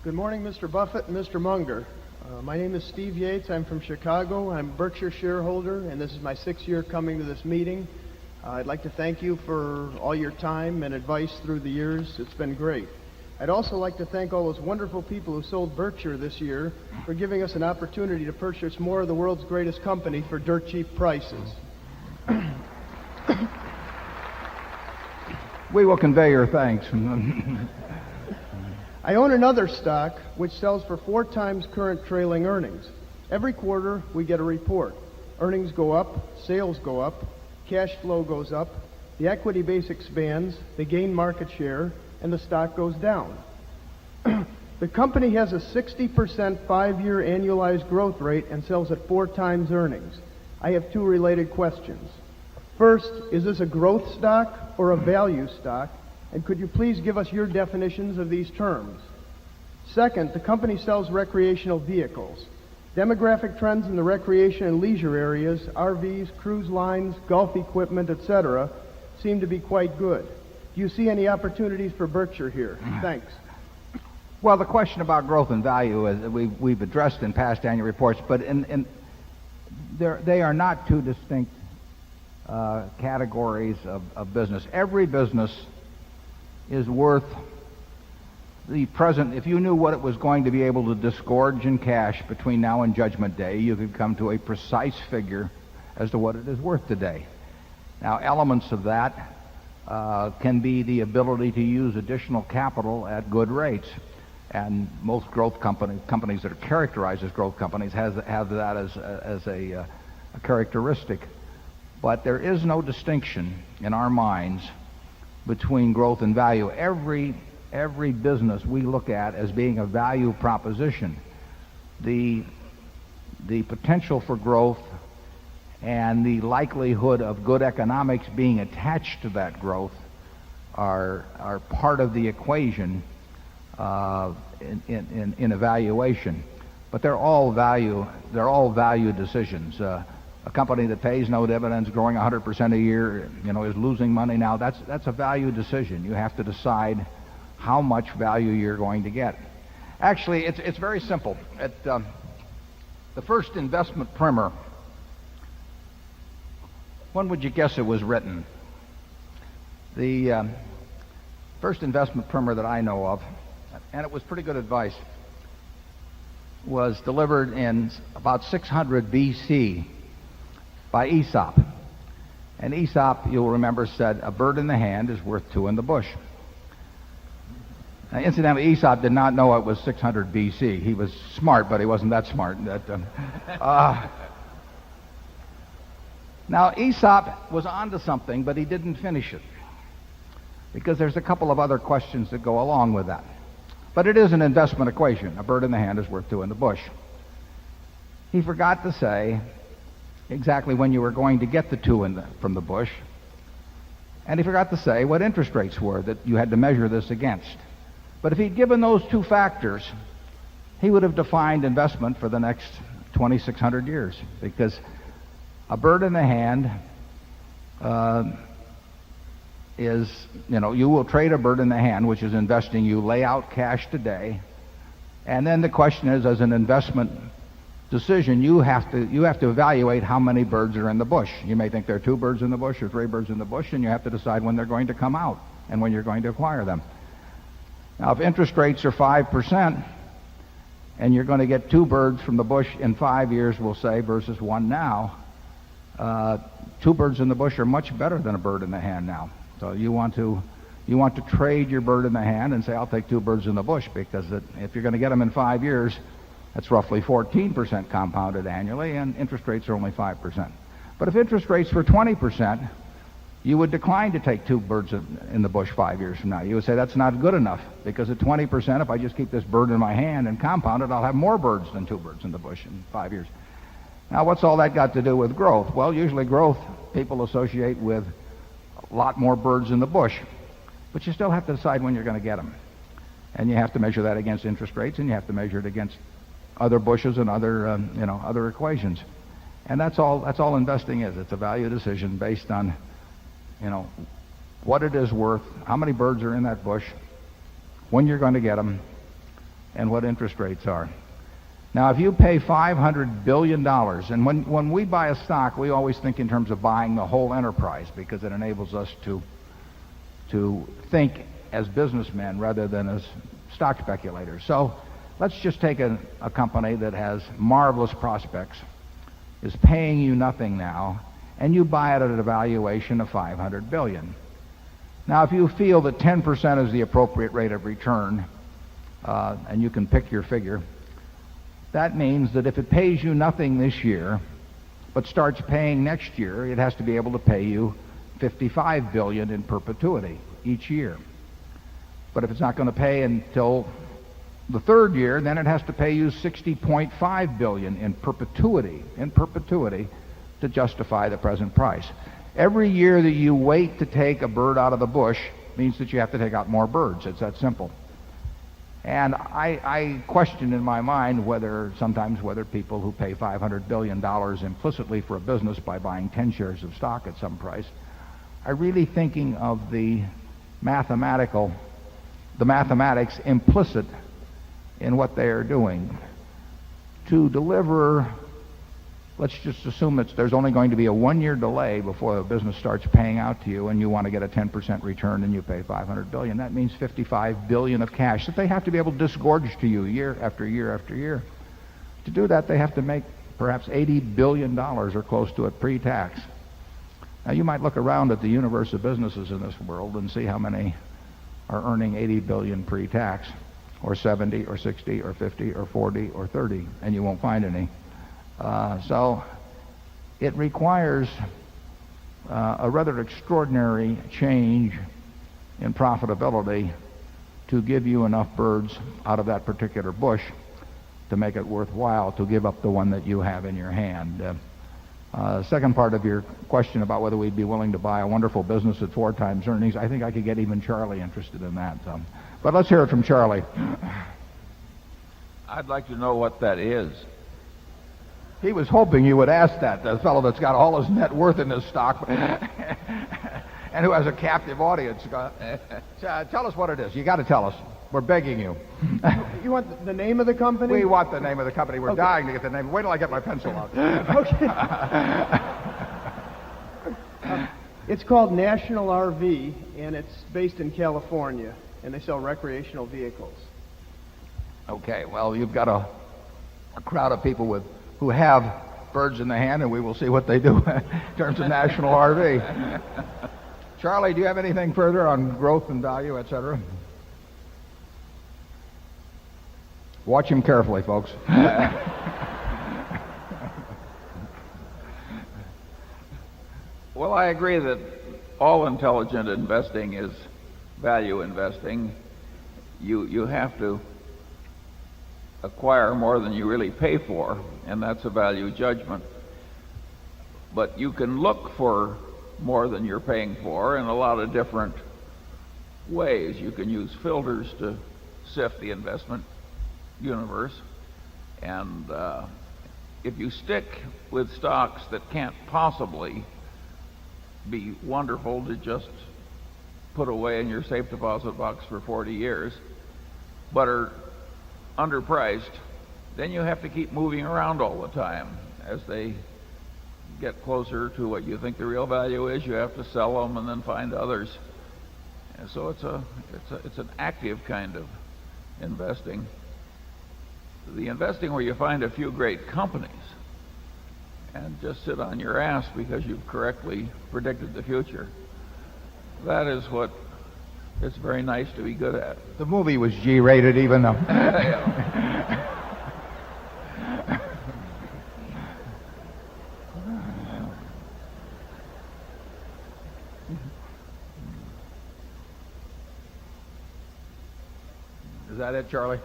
Good morning, Mr. Buffett and Mr. Munger. My name is Steve Yates. I'm from Chicago. I'm a Berkshire shareholder, and this is my 6th year coming to this meeting. I'd like to thank you for all your time and advice through the years. It's been great. I'd also like to thank all those wonderful people who sold Berkshire this year for giving us an opportunity to purchase more of the world's greatest company for dirt cheap prices. We will convey your thanks. I own another stock which sells for 4 times current trailing earnings. Every quarter we get a report. Earnings go up, sales go up, cash flow goes up, the equity base expands, they gain market share, and the stock goes down. The company has a 60% 5-year annualized growth rate and sells at 4 times earnings. I have 2 related questions. First, is this a growth stock or a value stock? And could you please give us your definitions of these terms? Second, the company sells recreational vehicles. Demographic trends in the recreation and leisure areas, RVs, cruise lines, golf equipment, etc., seem to be quite good. Do you see any opportunities for Berkshire here? Thanks. Well, the question about growth and value we've addressed in past annual reports, but they are not 2 distinct categories of business. Every business is worth the present. If you knew what it was going to be able to disgorge in cash between now and Judgment Day, you could come to a precise figure as to what it is worth today. Now, elements of that can be the ability to use additional capital at good rates. And most growth companies that are characterized as growth companies have that as a characteristic. But there is no distinction in our minds between growth and value. Every business we look at as being a value proposition. The potential for growth and the likelihood of good economics being attached to that growth are part of the equation in evaluation. But they're all value decisions. A company that pays no dividends, growing 100% a year, is losing money now. That's a value decision. You have to decide how much value you're going to get. Actually, it's very simple. At the first investment primer, when would you guess it was written? The first investment primer that I know of, and it was pretty good advice, was delivered in about 600 BC by Aesop. And Aesop, you'll remember, said, "A bird in the hand is worth 2 in the bush." Now, incidentally, Aesop did not know it was 600 BC. He was smart, but he wasn't that smart. Now, Aesop was onto something, but he didn't finish it, because there's a couple of other questions that go along with that. But it is an investment equation. A bird in the hand is worth 2 in the bush. He forgot to say exactly when you were going to get the 2 from the bush, and he forgot to say what interest rates were that you had to measure this against. But if he'd given those 2 factors, he would have defined investment for the next 2,600 years, because a bird in the hand is, you will trade a bird in the hand, which is investing. You lay out cash today, and then the question is, as an investment decision, you have to evaluate how many birds are in the bush. You may think there are 2 birds in the bush or 3 birds in the bush, and you have to decide when they're going to come out and when you're going to acquire them. Now, if interest rates are 5% and you're going to get 2 birds from the bush in 5 years, we'll say, versus 1 now, 2 birds in the bush are much better than a bird in the hand now. So you want to trade your bird in the hand and say, "I'll take 2 birds in the bush," because if you're going to get them in 5 years, that's roughly 14% compounded annually, and interest rates are only 5%. But if interest rates were 20%, you would decline to take 2 birds in the bush 5 years from now. You would say, "That's not good enough, because at 20%, if I just keep this bird in my hand and compound it, I'll have more birds than 2 birds in the bush in 5 years." Now, what's all that got to do with growth? Well, usually growth people associate with a lot more birds in the bush, but you still have to decide when you're going to get them. And you have to measure that against interest rates, and you have to measure it against other bushes and other equations. And that's all investing is. It's a value decision based on, what it is worth, how many birds are in that bush, when you're going to get them, and what interest rates are. Now, if you pay $500 billion, and when we buy a stock, we always think in terms of buying the whole enterprise because it enables us to think as businessmen rather than as stock speculators. So let's just take a company that has marvelous prospects, is paying you nothing now, and you buy it at a valuation of $500 billion. Now, if you feel that 10% is the appropriate rate of return, and you can pick your figure, that means that if it pays you nothing this year, but starts paying next year, it has to be able to pay you $55 billion in perpetuity each year. But if it's not going to pay until the third year, then it has to pay you $60.5 billion in perpetuity to justify the present price. Every year that you wait to take a bird out of the bush means that you have to take out more birds. It's that simple. And I question in my mind sometimes whether people who pay $500 billion implicitly for a business by buying 10 shares of stock at some price are really thinking of the mathematics implicit in what they are doing. To deliver, let's just assume there's only going to be a 1-year delay before the business starts paying out to you, and you want to get a 10% return and you pay $500 billion. That means $55 billion of cash that they have to be able to disgorge to you year after year after year. To do that, they have to make perhaps $80 billion or close to it pre-tax. Now, you might look around at the universe of businesses in this world and see how many are earning $80 billion pre-tax, or 70, or 60, or 50, or 40, or 30, and you won't find any. So it requires a rather extraordinary change in profitability to give you enough birds out of that particular bush to make it worthwhile to give up the one that you have in your hand. Second part of your question about whether we'd be willing to buy a wonderful business at 4 times earnings, I think I could get even Charlie interested in that. But let's hear it from Charlie. I'd like to know what that is. He was hoping you would ask that, the fellow that's got all his net worth in this stock and who has a captive audience. Tell us what it is. You got to tell us. We're begging you. You want the name of the company? We want the name of the company. We're dying to get the name. Wait till I get my pencil out. Okay. It's called National RV, and it's based in California, and they sell recreational vehicles. Okay, well, you've got a crowd of people who have birds in the hand, and we will see what they do in terms of National RV. Charlie, do you have anything further on growth and value, etc.? Watch him carefully, folks. Well, I agree that all intelligent investing is value investing. You have to acquire more than you really pay for, and that's a value judgment. But you can look for more than you're paying for in a lot of different ways. You can use filters to sift the investment universe, and if you stick with stocks that can't possibly be wonderful to just put away in your safe deposit box for 40 years, but are underpriced, then you have to keep moving around all the time. As they get closer to what you think the real value is, you have to sell them and then find others. And so it's an active kind of investing. The investing where you find a few great companies and just sit on your ass because you've correctly predicted the future, that is what it's very nice to be good at. The movie was G-rated, even though. Is that it, Charlie?